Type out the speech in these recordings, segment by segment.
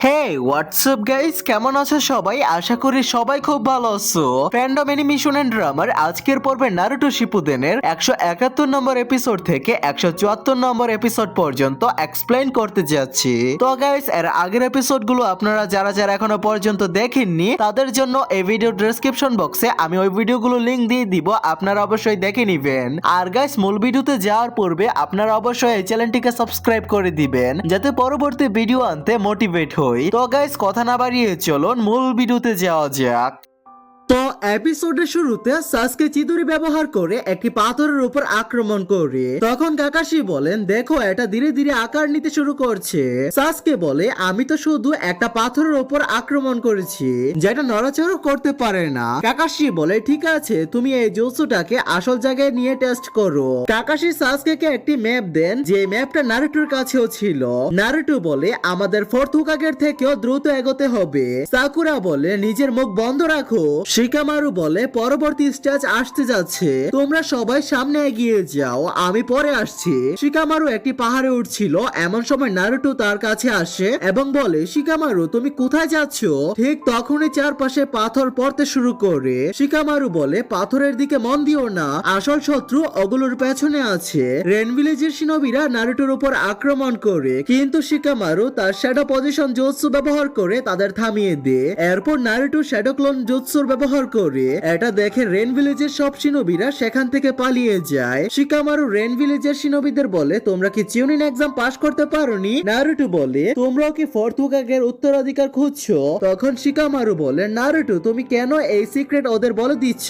হেই WhatsApp guys, কেমন আছো সবাই? আশা করি সবাই খুব ভালো আছো। ফ্যান্ডম অ্যানিমেশন এন্ড ড্রামার আজকের পর্বে নারুটো শিপুদেনের 171 নম্বর এপিসোড থেকে 174 নম্বর এপিসোড পর্যন্ত এক্সপ্লেইন করতে যাচ্ছি। তো গাইস, এর আগের এপিসোড গুলো আপনারা যারা যারা এখনো পর্যন্ত দেখেননি তাদের জন্য এই ভিডিও ডেসক্রিপশন বক্সে আমি ওই ভিডিওগুলো লিংক দিয়ে দিব, আপনারা অবশ্যই দেখে নিবেন। আর গাইস, মূল ভিডিওতে যাওয়ার পূর্বে আপনারা অবশ্যই এই চ্যানেলটিকে সাবস্ক্রাইব করে দিবেন যাতে পরবর্তী ভিডিও আনতে মোটিভেট হই। তো গাইস, কথা না বাড়িয়ে চলুন মূল ভিডিওতে যাওয়া যাক। তো এপিসোডের শুরুতে সাসকে চিদুরি ব্যবহার করে একটি পাথরের উপর আক্রমণ করে। তখন কাকাশি বলেন, দেখো এটা ধীরে ধীরে আকার নিতে শুরু করছে। সাসকে বলে, আমি তো শুধু একটা পাথরের উপর আক্রমণ করেছি যেটা নড়াচড়া করতে পারে না। কাকাশি বলে, ঠিক আছে, তুমি এই জুৎসুটাকে আসল জায়গায় নিয়ে টেস্ট করো। কাকাশি সাসকে একটি ম্যাপ দেন, যে ম্যাপটা নারুটোর কাছেও ছিল। নারুটো বলে, আমাদের ফোর্থ হোকাগের থেকেও দ্রুত এগোতে হবে। সাকুরা বলে, নিজের মুখ বন্ধ রাখো। শিকামারু বলে, পরবর্তী স্টেজ আসতে যাচ্ছে, তোমরা সবাই সামনে এগিয়ে যাও, আমি পরে আসছি। শিকামারু একটি পাহাড়ে উঠছিল, এমন সময় নারুটো তার কাছে আসে এবং বলে, শিকামারু তুমি কোথায় যাচ্ছ? ঠিক তখনই চারপাশে পাথর পড়তে শুরু করে। শিকামারু বলে, পাথরের দিকে মন দিও না, আসল শত্রু ওগুলোর পেছনে আছে। রেন ভিলেজের শিনোবিরা নারুটোর উপর আক্রমণ করে, কিন্তু শিকামারু তার শ্যাডো পজিশন জুৎসু ব্যবহার করে তাদের থামিয়ে দেয়। এরপর নারুটো শ্যাডো ক্লোন জুৎসুর ব্যবহার করে। এটা দেখে রেন ভিলেজের সব শিনোবিরা সেখান থেকে পালিয়ে যায়। শিকামারু রেন ভিলেজের শিনোবিদের বলে, তোমরা কি চিউনিন এক্সাম পাস করতে পারোনি? নারুটো বলে, তোমরাও কি ফোর্থ হোকাগের উত্তরাধিকার খুঁজছো? তখন শিকামারু বলে, নারুটো তুমি কেন এই সিক্রেট ওদের বলে দিচ্ছ?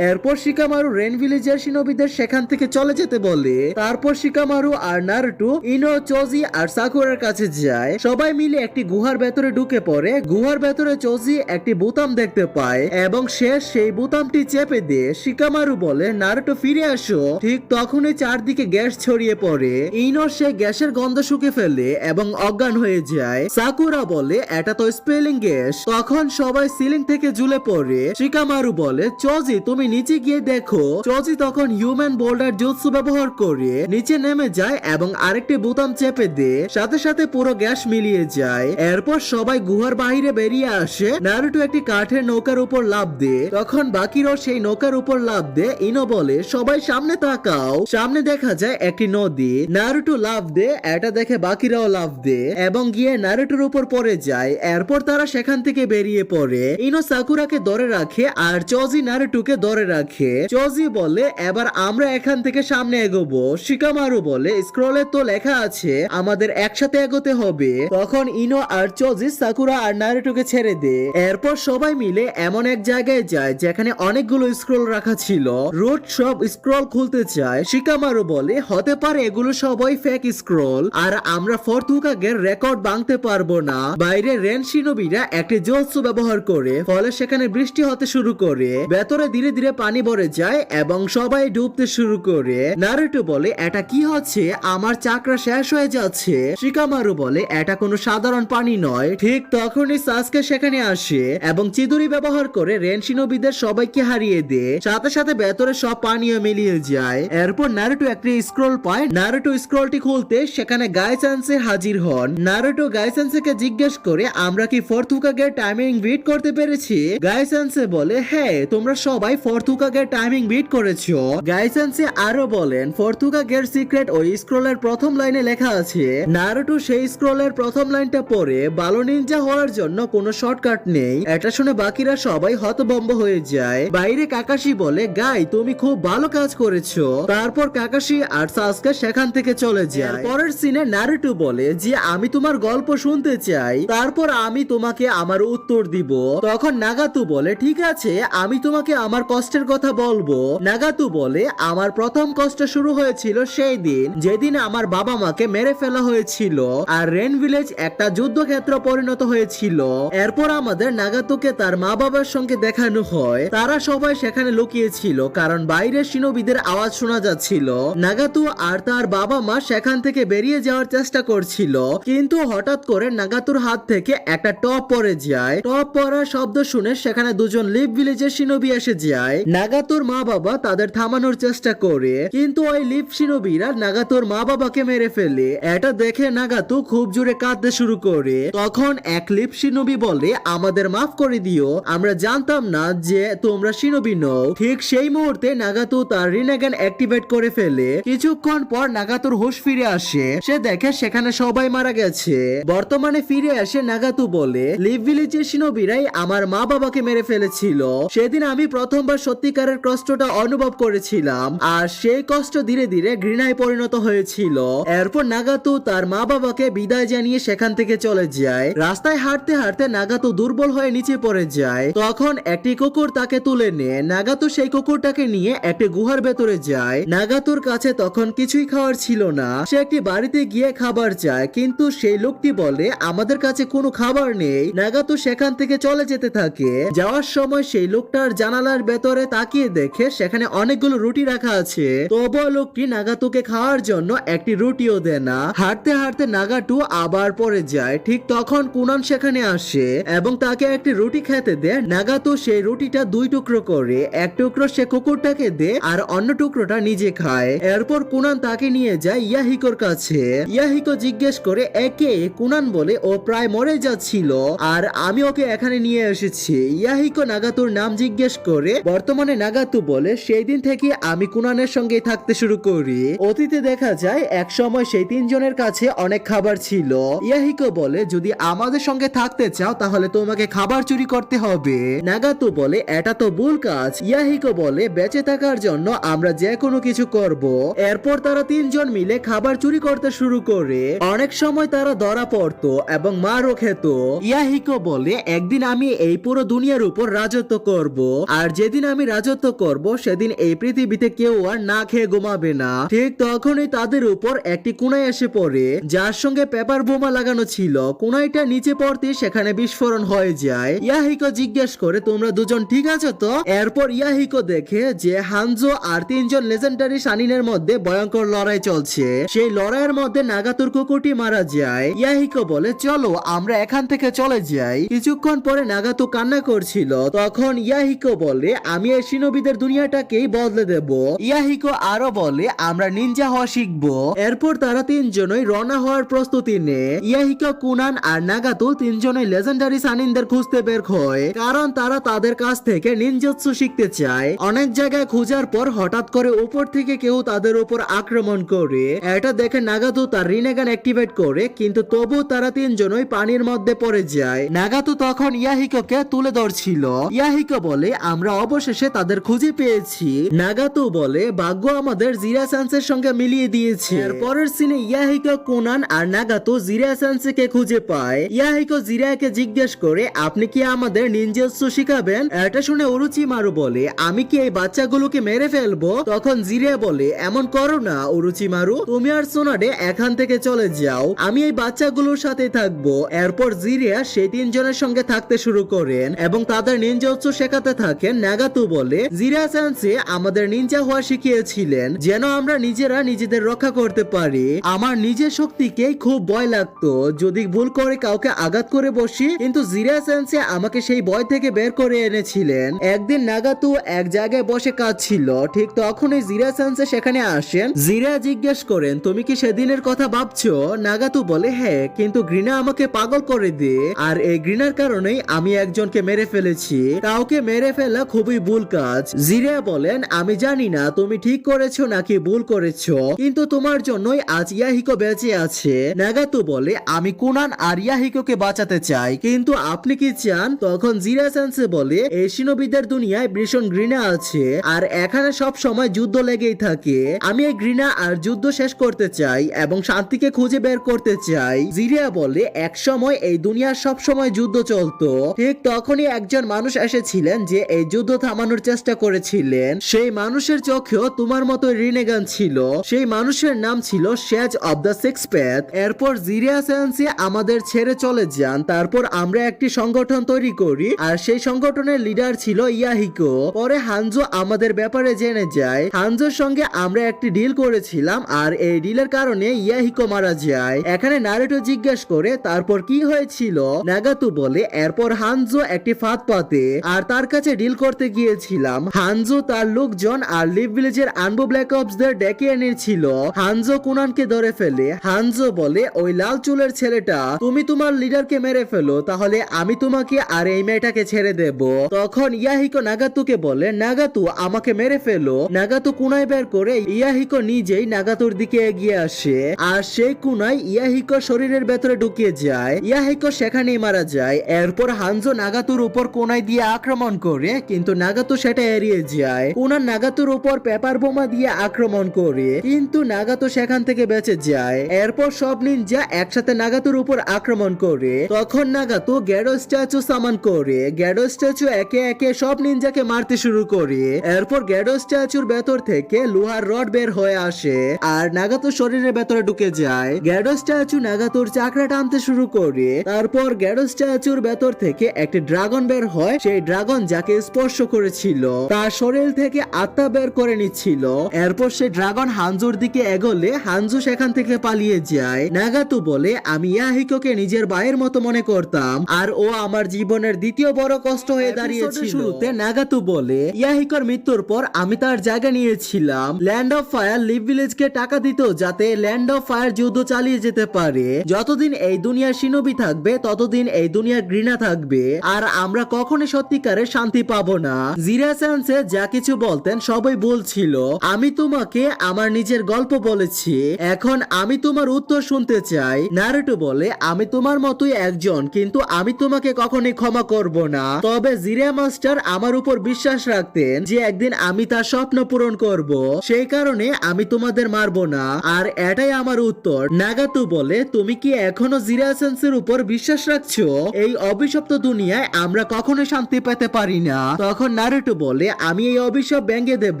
এরপর শিকামারু রেন ভিলেজের শিনোবিদের সেখান থেকে চলে যেতে বলে। তারপর শিকামারু আর নারুটো ইনো, চোজি আর সাকুরার কাছে যায়। সবাই মিলে একটি গুহার ভেতরে ঢুকে পড়ে। গুহার ভেতরে চোজি একটি বোতাম দেখতে পায় এবং সে সেই বোতামটি চেপে দিয়ে। শিকামারু বলে, নারুটো ফিরে আসো। ঠিক তখনই চারদিকে গ্যাস ছড়িয়ে পড়ে। ইনো সে গ্যাসের গন্ধ শুকে ফেলে এবং অজ্ঞান হয়ে যায়। সাকুরা বলে, এটা তো স্পেলিং গ্যাস। তখন সবাই সিলিং থেকে ঝুলে পড়ে। শিকামারু বলে, চোজি তুমি নিচে গিয়ে দেখো। চোজি তখন হিউম্যান বোল্ডার জুৎসু ব্যবহার করে নিচে নেমে যায় এবং আরেকটি বোতাম চেপে দেয়, সাথে সাথে পুরো গ্যাস মিলিয়ে যায়। এরপর সবাই গুহার বাইরে বেরিয়ে আসে। নারুটো একটি কাঠের নৌকার উপর লাফ দেয়, তখন বাকিরাও সেই নৌকার উপর লাফ দেয়। ইনো বলে, সবাই সামনে তাকাও। সামনে দেখা যায় একটি নদী। নারুটো লাফ দেয়, এটা দেখে বাকিরাও লাফ দেয় এবং গিয়ে নারুটোর উপর পড়ে যায়। এরপর তারা সেখান থেকে বেরিয়ে পড়ে। ইনো সাকুরাকে ধরে রাখে আর চোজি নারুটোকে ধরে রাখে। চোজি বলে, এবার আমরা এখান থেকে সামনে এগোবো। শিকামারু বলে, স্ক্রলে তো লেখা আছে আমাদের একসাথে এগোতে হবে। তখন ইনো আর চোজি সাকুরা আর নারুটোকে ছেড়ে দেয়। এরপর সবাই মিলে এমন এক জায়গায় যায় যেখানে অনেকগুলো স্ক্রল রাখা ছিল। রুট সব স্ক্রল খুলতে চায়। শিকামারু বলে, হতে পারে এগুলো সবাই ফেক স্ক্রল আর আমরা ফোর্থ হোকাগের রেকর্ড ভাঙতে পারবো না। বাইরে রেন শিনোবিরা একটি জুৎসু ব্যবহার করে, ফলে সেখানে বৃষ্টি হতে শুরু করে। ভেতরে ধীরে ধীরে পানি ভরে যায় এবং সবাই ডুবতে শুরু করে। নারুটো বলে, এটা কি হচ্ছে? আমার চাকরা শেষ হয়ে যাচ্ছে। শিকামারু বলে, এটা কোনো সাধারণ পানি নয়। ঠিক তখনই সাসকে সেখানে আসে এবং চিদুরি ব্যবহার করে রেন শিনোবিদের সবাইকে হারিয়ে দেয়। সাথে সাথে ভেতরে সব পানিও মিলিয়ে যায়। এরপর নারুটো একটি স্ক্রল পায়। নারুটো স্ক্রলটি খুলতে সেখানে গাইসেন্সে হাজির হন। নারুটো গাইসেন্সেকে জিজ্ঞেস করে, আমরা কি ফোর্থ হোকাগের টাইমিং বিট করতে পেরেছি? গাইসেন্সে বলে, হ্যাঁ, তোমরা সবাই ফোর্থ হোকাগের টাইমিং বিট করেছো। গাইসেন্সে আরো বলেন, ফোর্থ হোকাগের সিক্রেট ওই স্ক্রলের প্রথম লাইনে লেখা আছে। নারুটো সেই স্ক্রলের প্রথম লাইনটা পড়ে, ভালো নিনজা হওয়ার জন্য কোনো শর্টকাট নেই। এটা শুনে বাকিরা সবাই হতভম্ব হয়ে যায়। বাইরে কাকাশি বলে, গাই তুমি খুব ভালো কাজ করেছো। তারপর কাকাশি আর সাসকে সেখান থেকে চলে যায়। পরের সিনে নারুটো বলে যে, আমি তোমার গল্প শুনতে চাই, তারপর আমি তোমাকে আমার উত্তর দিব। তখন নাগাতু বলে, ঠিক আছে, আমি তোমাকে আমার কষ্টের কথা বলবো। নাগাতু বলে, আমার প্রথম কষ্ট শুরু হয়েছিল সেই দিন যেদিন আমার বাবা মাকে মেরে ফেলা হয়েছিল আর রেন ভিলেজ একটা যুদ্ধক্ষেত্র পরিণত হয়েছিল। এরপর আমাদের নাগাতুকে তার মা বাবার সঙ্গে দেখানো শুরু হয়। তারা সবাই সেখানে লুকিয়েছিল কারণ বাইরে শিনোবিদের আওয়াজ শোনা যাচ্ছিল। নাগাতো আর তার বাবা মা সেখান থেকে বেরিয়ে যাওয়ার চেষ্টা করছিল, কিন্তু হঠাৎ করে নাগাতোর হাত থেকে একটা টপ পড়ে যায়। টপ পড়ার শব্দ শুনে সেখানে দুজন লিভ ভিলেজের শিনোবি এসে যায়। নাগাতোর মা বাবা তাদের থামানোর চেষ্টা করে, কিন্তু ওই লিভ শিনোবিরা নাগাতোর মা বাবাকে মেরে ফেলে। এটা দেখে নাগাতো খুব জোরে কাঁদতে শুরু করে। তখন এক লিভ শিনোবি বলে, আমাদের মাফ করে দিও, আমরা জানতাম না যে তোমরা শিনোবি নও। ঠিক সেই মুহূর্তে নাগাতো তার রিনেগান অ্যাক্টিভেট করে ফেলে। কিছুক্ষণ পর নাগাতোর হুঁশ ফিরে আসে। সে দেখে সেখানে সবাই মারা গেছে। বর্তমানে ফিরে আসে নাগাতো বলে, লিভ ভিলেজের শিনোবিরাই আমার মা বাবাকে মেরে ফেলেছিল। সেদিন আমি প্রথমবার সত্যিকারের কষ্টটা অনুভব করেছিলাম, আর সেই কষ্ট ধীরে ধীরে ঘৃণায় পরিণত হয়েছিল। এরপর নাগাতো তার মা বাবাকে বিদায় জানিয়ে সেখান থেকে চলে যায়। রাস্তায় হাঁটতে হাঁটতে নাগাতো দুর্বল হয়ে নিচে পড়ে যায়। তখন একটি কুকুর তাকে তুলে নেয়। নাগাতো সেই কুকুরটাকে নিয়ে একটি গুহার ভেতরে যায়। নাগাতোর কাছে তখন কিছুই খাওয়ার ছিল না। সে একটি বাড়িতে গিয়ে খাবার চায়, কিন্তু সেই লোকটি বলে, আমাদের কাছে কোনো খাবার নেই। নাগাতো সেখান থেকে চলে যেতে থাকে। যাওয়ার সময় সেই লোকটার জানালার ভেতরে তাকিয়ে দেখে সেখানে অনেকগুলো রুটি রাখা আছে। তবুও লোকটি নাগাতোকে খাওয়ার জন্য একটি রুটিও দেয় না। হাঁটতে হাঁটতে নাগাতো আবার পড়ে যায়। ঠিক তখন কুনান সেখানে আসে এবং তাকে একটি রুটি খেতে দেয়। নাগাতো সেই রুটিটা দুই টুকরো করে, এক টুকরো সে কুকুরটাকে দেয় আর অন্য টুকরোটা নিজে খায়। এরপর কুনান তাকে নিয়ে যায় ইয়াহিকোর কাছে। ইয়াহিকো জিজ্ঞেস করে একে। কুনান বলে, ও প্রায় মরে যাচ্ছিল আর আমি ওকে এখানে নিয়ে এসেছি। ইয়াহিকো নাগাতোর নাম জিজ্ঞেস করে। বর্তমানে নাগাতো বলে, সেই দিন থেকে আমি কুনানের সঙ্গে থাকতে শুরু করি। অতীতে দেখা যায় এক সময় সেই তিনজনের কাছে অনেক খাবার ছিল। ইয়াহিকো বলে, যদি আমাদের সঙ্গে থাকতে চাও তাহলে তোমাকে খাবার চুরি করতে হবে। নাগাতো বলে, এটা তো ভুল কাজ। ইয়াহিকো বলে, বেঁচে থাকার জন্য আমরা যে কোনো কিছু করব। এরপর তারা তিনজন মিলে খাবার চুরি করতে শুরু করে। অনেক সময় তারা ধরা পড়তো এবং মারও খেত। ইয়াহিকো বলে, একদিন আমি এই পুরো দুনিয়ার উপর রাজত্ব করব, আর যেদিন আমি রাজত্ব করব সেদিন এই পৃথিবীতে কেউ আর না খেয়ে ঘুমাবে না। ঠিক তখনই তাদের উপর একটি কুনাই এসে পড়ে, যার সঙ্গে পেপার বোমা লাগানো ছিল। কুনাইটা নিচে পড়তে সেখানে বিস্ফোরণ হয়ে যায়। ইয়াহিকো জিজ্ঞেস করে, তোমরা দুজন ঠিক আছো তো? এরপর ইয়াহিকো দেখে যে হানজো আর তিনজন লেজেন্ডারি শানিনের মধ্যে ভয়ঙ্কর লড়াই চলছে। সেই লড়াইয়ের মধ্যে নাগাতোর কুকুরটি মারা যায়। ইয়াহিকো বলে, চলো আমরা এখান থেকে চলে যাই। কিছুক্ষণ পরে নাগাতো কান্না করছিল। তখন ইয়াহিকো বলে, আমি এই শিনোবিদের দুনিয়াটাকেই বদলে দেব। ইয়াহিকো আরো বলে, আমরা নিনজা হওয়া শিখবো। এরপর তারা তিনজনই রওনা হওয়ার প্রস্তুতি নেয়। ইয়াহিকো, কুনান আর নাগাতো তিনজনই লেজেন্ডারি শানিনদের খুঁজতে বের হয়, কারণ তারা তাদের কাছ থেকে নিনজাৎসু শিখতে চায়। অনেক জায়গায় খোঁজার পর হঠাৎ করে উপর থেকে কেউ তাদের উপর আক্রমণ করে। এটা দেখে নাগাতো তার রিনেগান অ্যাক্টিভেট করে, কিন্তু তবু তারা তিনজনই পানির মধ্যে পড়ে যায়। নাগাতো তখন ইয়াহিকোকে তুলে ধরছিল। ইয়াহিকো বলে, আমরা অবশেষে তাদের খুঁজে পেয়েছি। নাগাতো বলে, ভাগ্য আমাদের জিরা সানসের সঙ্গে মিলিয়ে দিয়েছে। পরের সিনে ইয়াহিকো, কুনান আর নাগাতো জিরা সানসেকে খুঁজে পায়। ইয়াহিকো জিরাকে জিজ্ঞেস করে, আপনি কি আমাদের নিনজাৎসু শিখাবেন? এটা শুনে ওরোচিমারু বলে, আমি কি এই বাচ্চাগুলোকে মেরে ফেলবো? তখন জিরা বলে, এমন করো না ওরোচিমারু, তুমি আর সোনাডে এখান থেকে চলে যাও, আমি এই বাচ্চাগুলোর সাথে থাকবো। এরপর জিরা সেই তিনজনের সঙ্গে থাকতে শুরু করেন এবং তাদের নিনজাৎসু শেখাতে থাকেন। নাগাতো বলে, জিরা সানসে আমাদের নিনজা হওয়া শিখিয়েছিলেন যেন আমরা নিজেরা নিজেদের রক্ষা করতে পারি। আমার নিজের শক্তিকেই খুব ভয় লাগতো যদি ভুল করে কাউকে আঘাত করে বসি, কিন্তু জিরা সানসে আমাকে সেই ভয় থেকে বের করে এনেছিলেন। একদিন নাগাতো এক জায়গায় বসে কাঁদছিল। ঠিক তখনই জিরা সানসে সেখানে আসেন। জিরা জিজ্ঞেস করেন, তুমি কি সেদিনের কথা ভাবছো? নাগাতো বলে, হ্যাঁ, কিন্তু ঘৃণা আমাকে পাগল করে দেয়, আর এই ঘৃণার কারণেই আমি একজনকে মেরে ফেলেছি। কাউকে মেরে ফেলা খুবই ভুল কাজ। জিরা বলেন, আমি জানি না তুমি ঠিক করেছো নাকি ভুল করেছো, কিন্তু তোমার জন্যই আজ ইয়াহিকো বেঁচে আছে। নাগাতো বলে, আমি কুনান আর ইয়াহিকোকে বাঁচাতে চাই, কিন্তু আপনি কি চান? তখন জিরা সানসে বলে, এই শিনোবিদের দুনিয়ায় ভীষণ ঘৃণা আছে, আর এখানে সব সময় যুদ্ধ লেগেই থাকে। আমি এই ঘৃণা আর যুদ্ধ শেষ করতে চাই এবং শান্তিকে খুঁজে বের করতে চাই। জিরা বলে, এক সময় এই দুনিয়ার সব সময় যুদ্ধ চলতো। ঠিক তখনই একজন মানুষ এসেছিলেন যে এই যুদ্ধ থামানোর চেষ্টা করেছিলেন। সেই মানুষের চোখেও তোমার মতো রিনেগান ছিল। সেই মানুষের নাম ছিল শেজ অব দ্য সিক্স প্যাথ। এরপর জিরা সানসে আমাদের ছেড়ে চলে যান। তারপর আমরা একটি সংগঠন তৈরি করি, আর সেই সংগঠনের মিশনের লিডার ছিল ইয়াহিকো। পরে হানজো আমাদের ব্যাপারে জেনে যায়। হানজোর সঙ্গে আমরা একটি ডিল করেছিলাম আর এই ডিলের কারণে ইয়াহিকো মারা যায়। এখানে নারুটো জিজ্ঞেস করে তারপর কি হয়েছিল। নাগাতো বলে এরপর হানজো একটি ফাঁদ পাতে আর তার কাছে ডিল করতে গিয়েছিলাম। হানজো তার লোকজন আর লিভ ভিলেজের আনবো ব্ল্যাক অপসদের ডেকে এনেছিল। হানজো কুনানকে ধরে ফেলে। হানজো বলে ওই লাল চুলের ছেলেটা, তুমি তোমার লিডারকে মেরে ফেলো তাহলে আমি তোমাকে আর এই মেয়েটাকে ছেড়ে দেব। তখন ইয়াহিকো নাগাতোকে বলে নাগাতো আমাকে মেরে ফেলো। নাগাতো কুনাই বের করে ইয়াহিকো নিজেই নাগাতোর দিকে এগিয়ে আসে আর সেই কুনাই ইয়াহিকো শরীরের ভেতরে ঢুকিয়ে যায়। ইয়াহিকো সেখানেই মারা যায়। এরপর হানজো নাগাতোর উপর কোনাই দিয়ে আক্রমণ করে কিন্তু নাগাতো সেটা এড়িয়ে যায়। কুনান নাগাতোর উপর পেপার বোমা দিয়ে আক্রমণ করে কিন্তু নাগাতো সেখান থেকে বেঁচে যায়। এরপর সব নিনজা একসাথে নাগাতোর উপর আক্রমণ করে। তখন নাগাতো গ্যাডো স্ট্যাচু সামান করে। গ্যাডো স্ট্যাচু একে একে সব নিনজাকে মারতে শুরু করে। এরপর গ্যাডো স্ট্যাচুর ভেতর থেকে লোহার রড বের হয়ে আসে আর নাগাতো শরীরের ভেতরে ঢুকে যায়। গ্যাডো স্ট্যাচু নাগাতোর চাকরা টানতে শুরু করে। তারপর গ্যাডো স্ট্যাচুর ভেতর থেকে একটি ড্রাগন বের হয়। সেই ড্রাগন যাকে স্পর্শ করেছিল তার শরীর থেকে আত্মা বের করে নিচ্ছিল। এরপর সেই ড্রাগন হানজোর দিকে এগোলে হানজো সেখান থেকে পালিয়ে যায়। নাগাতো বলে আমি ইয়াহিকোকে নিজের ভাইয়ের মতো মনে করতাম আর ও আমার জীবনের দ্বিতীয় বড় কষ্ট হয়ে দাঁড়িয়েছিল। শুরুতে নাগাতো বলে ইয়াহিকোর মৃত্যুর পর আমি তার জায়গা নিয়েছিলাম। ল্যান্ড অফ ফায়ার লিভ ভিলেজকে টাকা দিত যাতে ল্যান্ড অফ ফায়ার যুদ্ধ চালিয়ে যেতে পারে। যতদিন এই দুনিয়ার শিনোবি থাকবে ততদিন এই দুনিয়ার ঘৃণা থাকবে আর আমরা কখনো সত্যিকারের শান্তি পাবো না। জিরা সেন্সে যা কিছু বলতেন সবই বলছিল। আমি তোমাকে আমার নিজের গল্প বলেছি, এখন আমি তোমার উত্তর শুনতে চাই। নারুটো বলে আমি তোমার মতোই একজন কিন্তু আমি তোমাকে কখনোই ক্ষমা করব না। তবে জিরা মাস্টার আমার উপর বিশ্বাস রাখতেন যে একদিন আমি তার স্বপ্ন পূরণ করব, সেই কারণে আমি তোমাদের মারবো না আর এটাই আমার উত্তর। নাগাতো বলে তুমি কি এখনো জিরা সেন্সের উপর বিশ্বাস রাখছো? এই অভিশপ্ত দুনিয়ায় আমরা কখনো শান্তি পেতে পারি না। তখন নারুটো বলে আমি এই অভিশাপ ভেঙে দেব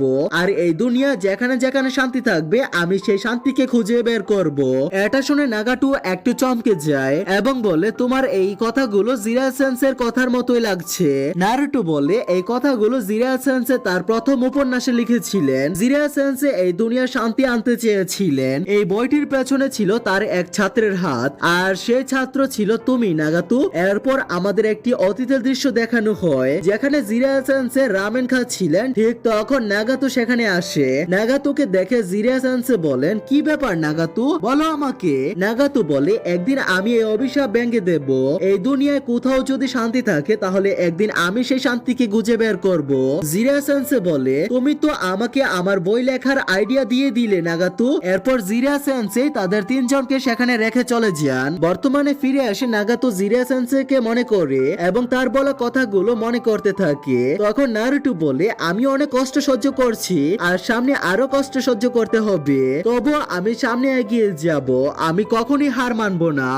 আর এই দুনিয়া যেখানে যেখানে শান্তি থাকবে আমি সেই শান্তিকে খুঁজে বের করব। এটা শুনে নাগাটো একটু চমকে যায় এবং বলে তোমার এই কথাগুলো জিরা সেন্সের কথার মতোই লাগছে। নারুটো বলে এই কথাগুলো জিরা সেন্সে তার প্রথম উপন্যাসে লিখেছিলেন। জিরা সেন্সে এই দুনিয়ার শান্তি আনতে চেয়েছিলেন। এই বইটির পেছনে ছিল তার এক ছাত্রের হাত আর সেই ছাত্র ছিল তুমি নাগাতো। এরপর আমাদের একটি অতীতের দৃশ্য দেখানো হয় যেখানে জিরা সেন্সে রামেন খাচ্ছিলেন। ঠিক তখন নাগাতো সেখানে আসে। নাগাতোকে দেখে জিরা সেন্সে বলেন কি ব্যাপার নাগাতো, বলো আমাকে। নাগাতো বলে একদিন আমি এই অভিশাপ ভেঙে দেব। এই দুনিয়ায় কোথাও যদি শান্তি থাকে তাহলে একদিন আমি সেই শান্তিকে খুঁজে বের করব। জিরা সেন্সে বলে তুমি তো আমাকে আমার বই লেখার আইডিয়া দিয়ে দিলে নাগাতো। এরপর জিরা সেন্সে তাদের তিনজনকে সেখানে রেখে চলে যান। বর্তমানে ফিরে আসে নাগাতো জিরা সেন্সেকে মনে করে এবং তার বলা কথাগুলো মনে করতে থাকে। তখন নারুটো বলে আমি অনেক কষ্ট সহ্য করছি আর সামনে আরো কষ্ট সহ্য করতে হবে, তবু আমি সামনে এগিয়ে যাব, আমি কখনই হার মানবো না।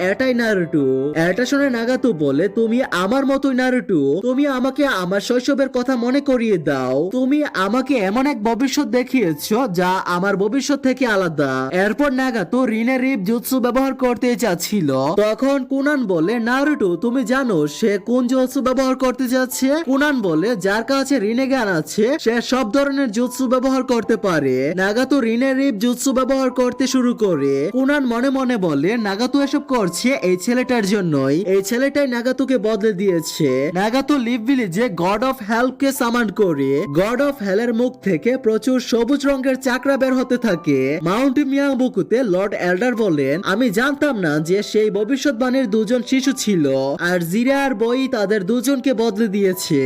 এটাই নারুটো। এটা শুনে নাগাতো বলে তুমি আমার মতোই নারুটো, তুমি আমাকে আমার শৈশবের কথা মনে করিয়ে দাও। তুমি আমাকে এমন এক ভবিষ্যৎ দেখিয়েছো যা আমার ভবিষ্যৎ থেকে আলাদা। এরপর নাগাতো রিনের রিপ জুৎসু ব্যবহার করতে চাচ্ছিল। তখন কুনান বলে নারুটো তুমি জানো সে কোন জুৎসু ব্যবহার করতে যাচ্ছে? কুনান বলে যার কাছে রিনেগান আছে সে সব ধরনের জুৎসু ব্যবহার করতে পারে। নাগাতো রিনের রিপ জুৎসু ব্যবহার করতে শুরু করে। কুনান মনে মনে বলে নাগাতো এসব করছে এই ছেলেটার জন্যই, এই ছেলেটাই নাগাতোকে বদলে দিয়েছে। নাগাতো লিভ ভিলেজে গড অফ হেল্প কে সামান করে। গড অফ হেলের মুখ থেকে প্রচুর সবুজ রঙের চাকরা বের হতে থাকে। মাউন্ট মিয়াবুকুতে লর্ড এল্ডার বলেন আমি জানতাম না যে সেই ভবিষ্যৎবাণীর দুজন শিশু ছিল আর জিরা আর বই তাদের দুজনকে বদলে দিয়েছে।